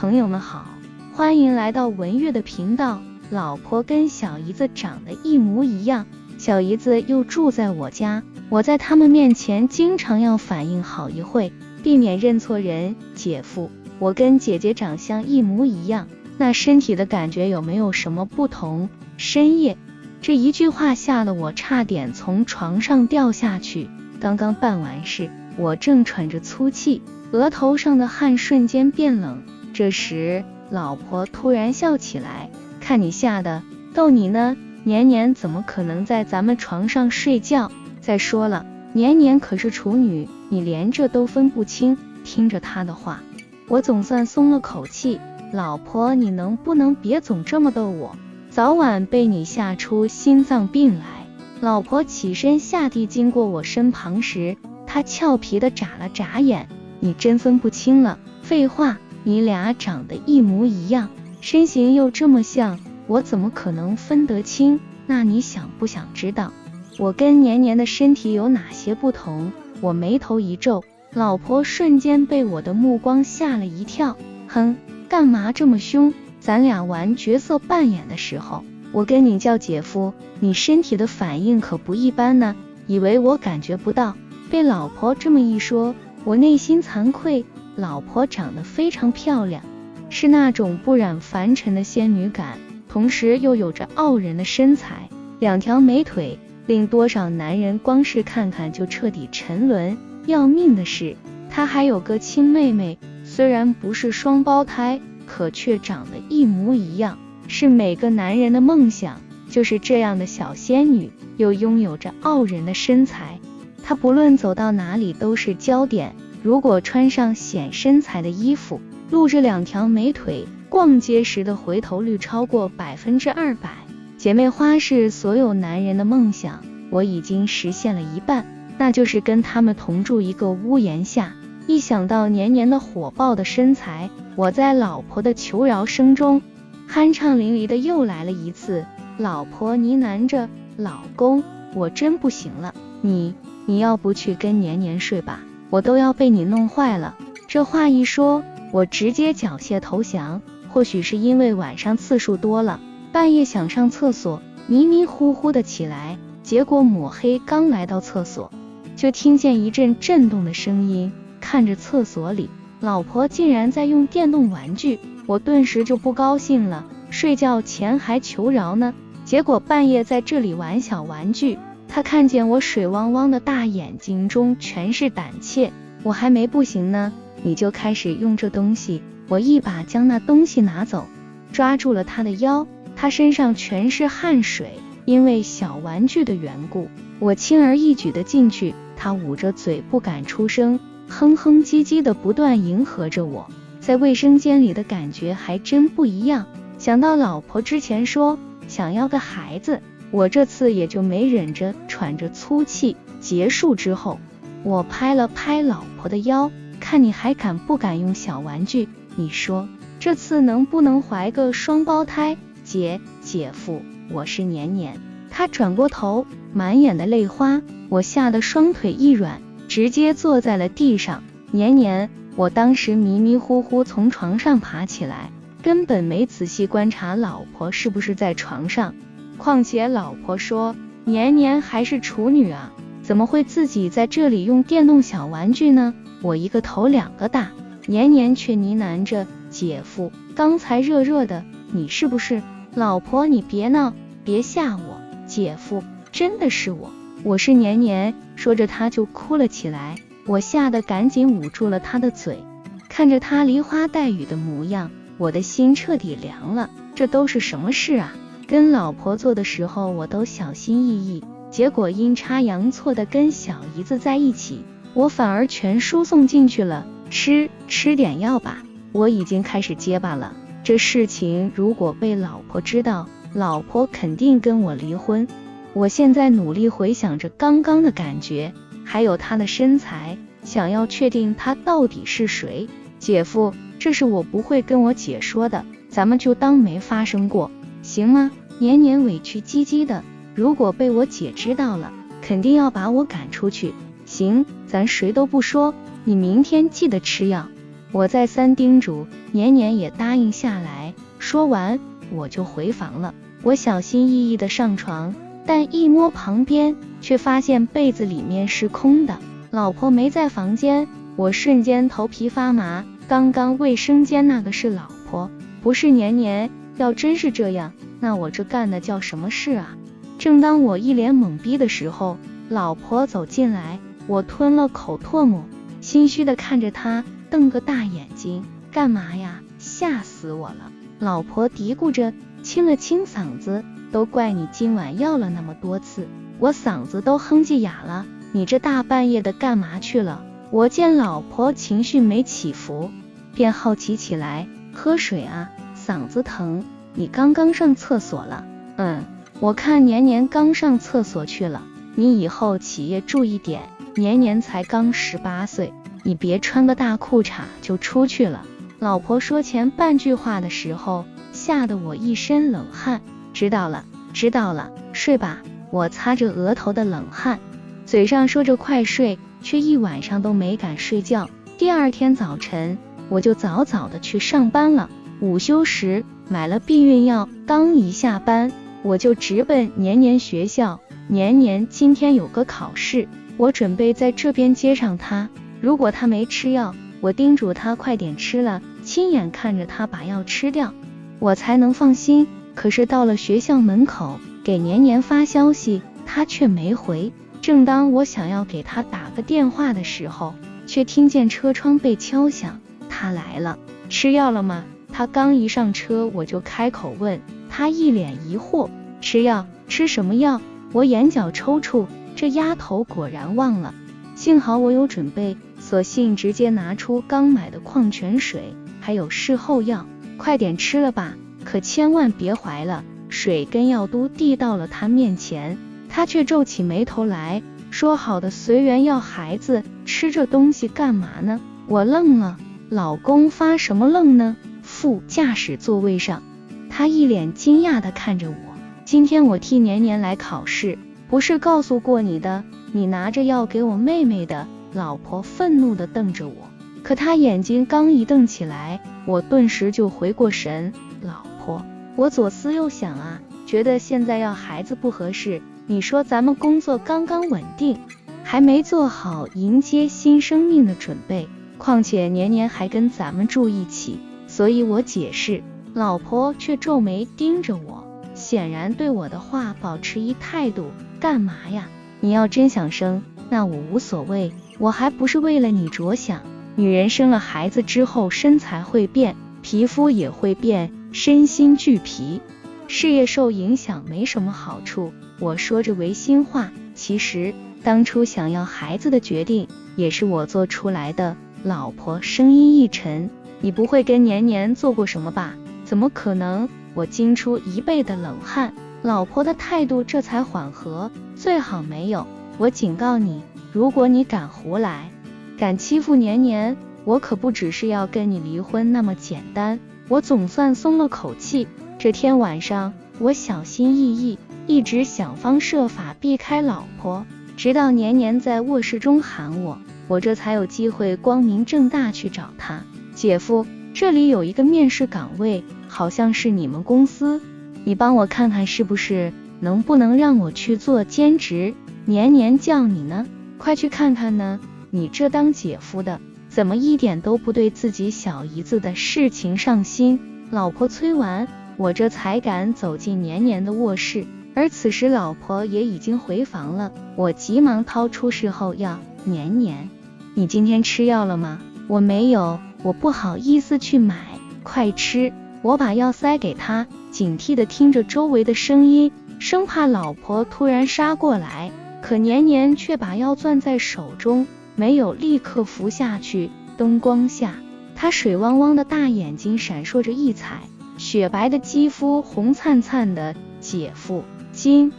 朋友们好，欢迎来到文月的频道。老婆跟小姨子长得一模一样，小姨子又住在我家，我在他们面前经常要反应好一会，避免认错人。姐夫，我跟姐姐长相一模一样，那身体的感觉有没有什么不同？深夜，这一句话吓得我差点从床上掉下去。刚刚办完事，我正喘着粗气，额头上的汗瞬间变冷。这时老婆突然笑起来，看你吓的，逗你呢，年年怎么可能在咱们床上睡觉？再说了，年年可是处女，你连这都分不清。听着他的话，我总算松了口气。老婆，你能不能别总这么逗我，早晚被你吓出心脏病来。老婆起身下地经过我身旁时，她俏皮地眨了眨眼，你真分不清了？废话，你俩长得一模一样，身形又这么像，我怎么可能分得清？那你想不想知道我跟年年的身体有哪些不同？我眉头一皱，老婆瞬间被我的目光吓了一跳。哼，干嘛这么凶？咱俩玩角色扮演的时候，我跟你叫姐夫，你身体的反应可不一般呢，以为我感觉不到？被老婆这么一说，我内心惭愧。老婆长得非常漂亮，是那种不染凡尘的仙女感，同时又有着傲人的身材，两条美腿令多少男人光是看看就彻底沉沦。要命的是，她还有个亲妹妹，虽然不是双胞胎，可却长得一模一样，是每个男人的梦想，就是这样的小仙女，又拥有着傲人的身材，她不论走到哪里都是焦点。如果穿上显身材的衣服，露着两条美腿，逛街时的回头率超过200%。姐妹花是所有男人的梦想，我已经实现了一半，那就是跟他们同住一个屋檐下。一想到年年的火爆的身材，我在老婆的求饶声中酣畅淋漓的又来了一次。老婆呢喃着，老公，我真不行了，你要不去跟年年睡吧，我都要被你弄坏了。这话一说，我直接缴械投降。或许是因为晚上次数多了，半夜想上厕所，迷迷糊糊的起来，结果抹黑刚来到厕所，就听见一阵震动的声音，看着厕所里老婆竟然在用电动玩具，我顿时就不高兴了，睡觉前还求饶呢，结果半夜在这里玩小玩具。他看见我水汪汪的大眼睛中全是胆怯，我还没不行呢，你就开始用这东西。我一把将那东西拿走，抓住了他的腰，他身上全是汗水，因为小玩具的缘故，我轻而易举的进去，他捂着嘴不敢出声，哼哼唧唧的不断迎合着我。在卫生间里的感觉还真不一样，想到老婆之前说想要个孩子，我这次也就没忍着喘着粗气。结束之后，我拍了拍老婆的腰，看你还敢不敢用小玩具，你说这次能不能怀个双胞胎？姐夫，我是年年。他转过头，满眼的泪花，我吓得双腿一软，直接坐在了地上。年年，我当时迷迷糊糊从床上爬起来，根本没仔细观察老婆是不是在床上，况且老婆说年年还是处女啊，怎么会自己在这里用电动小玩具呢？我一个头两个大，年年却呢喃着，姐夫，刚才热热的，你是不是？老婆你别闹，别吓我，姐夫，真的是我是年年。说着他就哭了起来，我吓得赶紧捂住了他的嘴，看着他梨花带雨的模样，我的心彻底凉了。这都是什么事啊？跟老婆做的时候我都小心翼翼，结果阴差阳错的跟小姨子在一起，我反而全输送进去了。吃点药吧，我已经开始结巴了。这事情如果被老婆知道，老婆肯定跟我离婚。我现在努力回想着刚刚的感觉，还有她的身材，想要确定她到底是谁。姐夫，这是我不会跟我姐说的，咱们就当没发生过，行吗？年年委屈唧唧的，如果被我姐知道了，肯定要把我赶出去。行，咱谁都不说，你明天记得吃药。我再三叮嘱，年年也答应下来。说完，我就回房了。我小心翼翼地上床，但一摸旁边，却发现被子里面是空的。老婆没在房间，我瞬间头皮发麻。刚刚卫生间那个是老婆，不是年年。要真是这样，那我这干的叫什么事啊？正当我一脸懵逼的时候，老婆走进来，我吞了口唾沫，心虚地看着她，瞪个大眼睛，干嘛呀？吓死我了！老婆嘀咕着，清了清嗓子，都怪你今晚要了那么多次，我嗓子都哼唧哑了，你这大半夜的干嘛去了？我见老婆情绪没起伏，便好奇起来，喝水啊，嗓子疼，你刚刚上厕所了？我看年年刚上厕所去了，你以后起夜注意点，年年才刚18岁，你别穿个大裤衩就出去了。老婆说前半句话的时候，吓得我一身冷汗。知道了，知道了，睡吧。我擦着额头的冷汗，嘴上说着快睡，却一晚上都没敢睡觉。第二天早晨，我就早早的去上班了。午休时买了避孕药，刚一下班，我就直奔年年学校。年年今天有个考试，我准备在这边接上他。如果他没吃药，我叮嘱他快点吃了，亲眼看着他把药吃掉，我才能放心。可是到了学校门口，给年年发消息，他却没回。正当我想要给他打个电话的时候，却听见车窗被敲响。他来了。吃药了吗？他刚一上车，我就开口问，他一脸疑惑。吃药？吃什么药？我眼角抽搐，这丫头果然忘了。幸好我有准备，索性直接拿出刚买的矿泉水，还有事后药。快点吃了吧，可千万别怀了。水跟药都递到了他面前，他却皱起眉头来，说好的随缘要孩子，吃这东西干嘛呢？我愣了，老公发什么愣呢？副驾驶座位上，他一脸惊讶地看着我。今天我替年年来考试，不是告诉过你的，你拿着药给我妹妹的。老婆愤怒地瞪着我，可她眼睛刚一瞪起来，我顿时就回过神。老婆，我左思右想啊，觉得现在要孩子不合适。你说咱们工作刚刚稳定，还没做好迎接新生命的准备，况且年年还跟咱们住一起，所以我解释。老婆却皱眉盯着我，显然对我的话保持一态度。干嘛呀？你要真想生，那我无所谓，我还不是为了你着想。女人生了孩子之后，身材会变，皮肤也会变，身心俱疲，事业受影响没什么好处。我说着违心话，其实当初想要孩子的决定也是我做出来的。老婆声音一沉，你不会跟年年做过什么吧？怎么可能？我惊出一背的冷汗。老婆的态度这才缓和，最好没有。我警告你，如果你敢胡来，敢欺负年年，我可不只是要跟你离婚那么简单。我总算松了口气。这天晚上，我小心翼翼，一直想方设法避开老婆，直到年年在卧室中喊我，我这才有机会光明正大去找他。姐夫，这里有一个面试岗位，好像是你们公司，你帮我看看是不是，能不能让我去做兼职？年年叫你呢，快去看看呢。你这当姐夫的，怎么一点都不对自己小姨子的事情上心？老婆催完，我这才敢走进年年的卧室，而此时老婆也已经回房了。我急忙掏出事后药，年年，你今天吃药了吗？我没有，我不好意思去买，快吃。我把药塞给他，警惕地听着周围的声音，生怕老婆突然杀过来。可年年却把药攥在手中，没有立刻服下去。灯光下，他水汪汪的大眼睛闪烁着异彩，雪白的肌肤红灿灿的。姐夫，今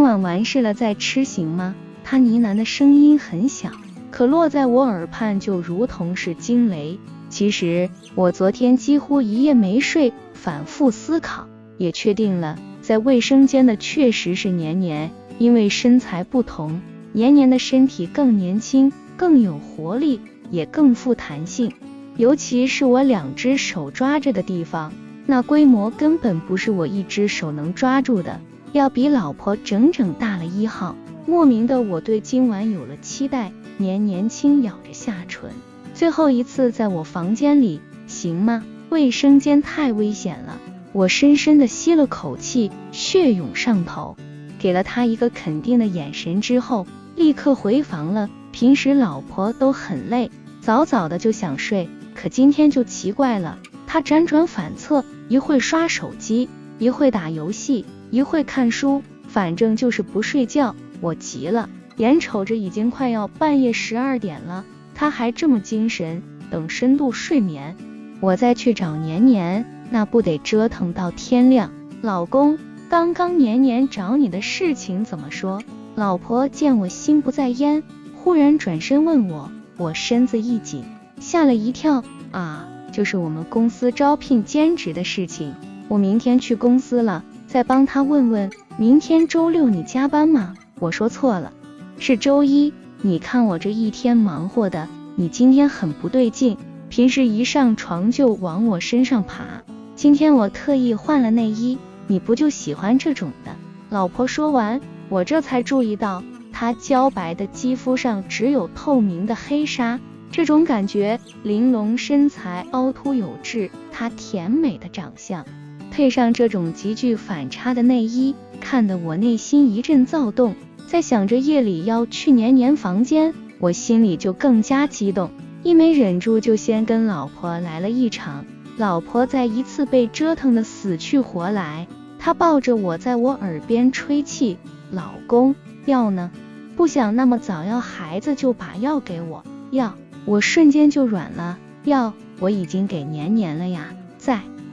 晚完事了再吃行吗？他呢喃的声音很小，可落在我耳畔就如同是惊雷。其实我昨天几乎一夜没睡，反复思考，也确定了在卫生间的确实是年年。因为身材不同，年年的身体更年轻，更有活力，也更富弹性。尤其是我2只手抓着的地方，那规模根本不是我1只手能抓住的，要比老婆整整大了1号。莫名的我对今晚有了期待，年轻咬着下唇。最后一次在我房间里，行吗？卫生间太危险了。我深深地吸了口气，血涌上头，给了他一个肯定的眼神之后，立刻回房了。平时老婆都很累，早早的就想睡，可今天就奇怪了，她辗转反侧，一会刷手机，一会打游戏，一会看书，反正就是不睡觉。我急了，眼瞅着已经快要半夜12点了，她还这么精神，等深度睡眠，我再去找年年，那不得折腾到天亮。老公，刚刚年年找你的事情怎么说？老婆见我心不在焉，忽然转身问我，我身子一紧，吓了一跳。啊，就是我们公司招聘兼职的事情，我明天去公司了，再帮他问问，明天周6你加班吗？我说错了，是周1。你看我这一天忙活的，你今天很不对劲，平时一上床就往我身上爬，今天我特意换了内衣，你不就喜欢这种的？老婆说完，我这才注意到她娇白的肌肤上只有透明的黑纱，这种感觉，玲珑身材凹凸有致，她甜美的长相，配上这种极具反差的内衣，看得我内心一阵躁动。在想着夜里要去年年房间，我心里就更加激动，一没忍住就先跟老婆来了一场。老婆再一次被折腾得死去活来，她抱着我在我耳边吹气，老公，药呢？不想那么早要孩子就把药给我。药，我瞬间就软了。药我已经给年年了呀，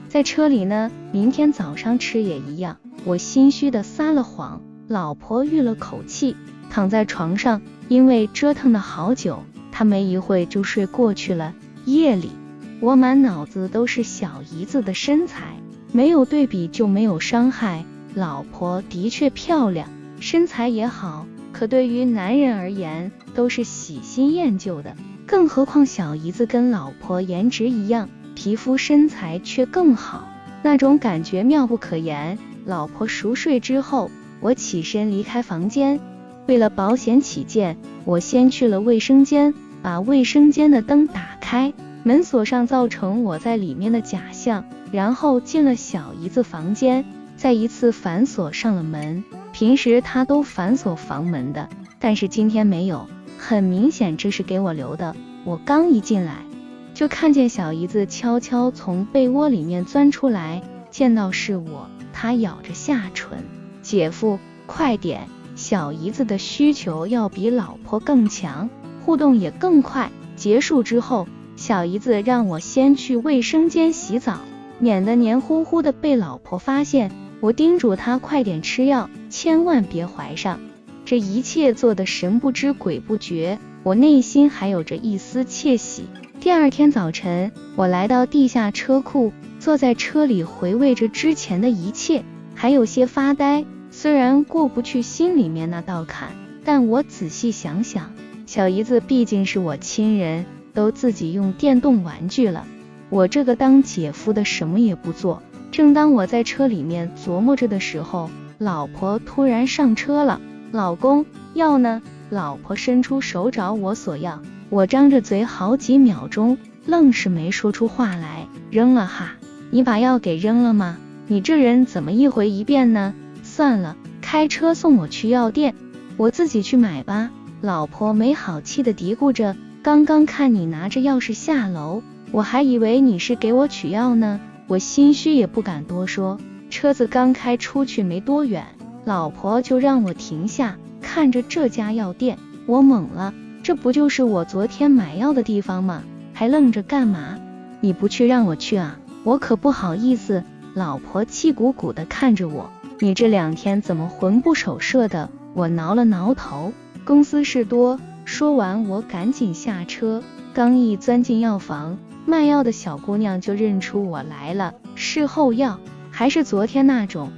在车里呢，明天早上吃也一样。我心虚的撒了谎。老婆吁了口气，躺在床上，因为折腾了好久，她没一会就睡过去了。夜里，我满脑子都是小姨子的身材，没有对比就没有伤害。老婆的确漂亮，身材也好，可对于男人而言都是喜新厌旧的，更何况小姨子跟老婆颜值一样，皮肤身材却更好，那种感觉妙不可言。老婆熟睡之后，我起身离开房间，为了保险起见，我先去了卫生间，把卫生间的灯打开，门锁上，造成我在里面的假象，然后进了小姨子房间，再一次反锁上了门。平时她都反锁房门的，但是今天没有，很明显这是给我留的。我刚一进来，就看见小姨子悄悄从被窝里面钻出来，见到是我，她咬着下唇，姐夫，快点！小姨子的需求要比老婆更强，互动也更快。结束之后，小姨子让我先去卫生间洗澡，免得黏糊糊的被老婆发现。我叮嘱她快点吃药，千万别怀上。这一切做得神不知鬼不觉，我内心还有着一丝窃喜。第二天早晨，我来到地下车库，坐在车里回味着之前的一切，还有些发呆。虽然过不去心里面那道坎，但我仔细想想，小姨子毕竟是我亲人，都自己用电动玩具了，我这个当姐夫的什么也不做。正当我在车里面琢磨着的时候，老婆突然上车了。老公，药呢？老婆伸出手找我索要，我张着嘴好几秒钟，愣是没说出话来。扔了哈？你把药给扔了吗？你这人怎么一回一变呢？算了，开车送我去药店，我自己去买吧。老婆没好气的嘀咕着，刚刚看你拿着钥匙下楼，我还以为你是给我取药呢。我心虚也不敢多说，车子刚开出去没多远，老婆就让我停下。看着这家药店，我懵了，这不就是我昨天买药的地方吗？还愣着干嘛？你不去让我去啊？我可不好意思。老婆气鼓鼓的看着我，你这2天怎么魂不守舍的？我挠了挠头，公司事多。说完我赶紧下车，刚一钻进药房，卖药的小姑娘就认出我来了。事后药，还是昨天那种。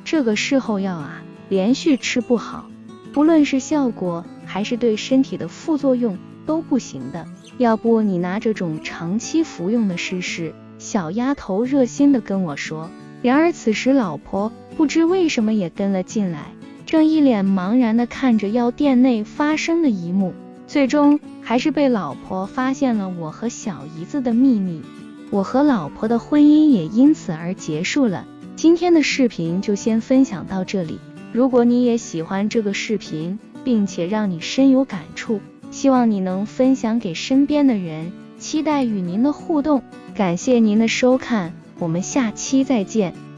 这个事后药连续吃不好，不论是效果还是对身体的副作用都不行的，要不你拿这种长期服用的试试。小丫头热心地跟我说。然而此时老婆不知为什么也跟了进来，正一脸茫然地看着药店内发生的一幕。最终还是被老婆发现了我和小姨子的秘密，我和老婆的婚姻也因此而结束了。今天的视频就先分享到这里，如果你也喜欢这个视频，并且让你深有感触，希望你能分享给身边的人，期待与您的互动。感谢您的收看，我们下期再见。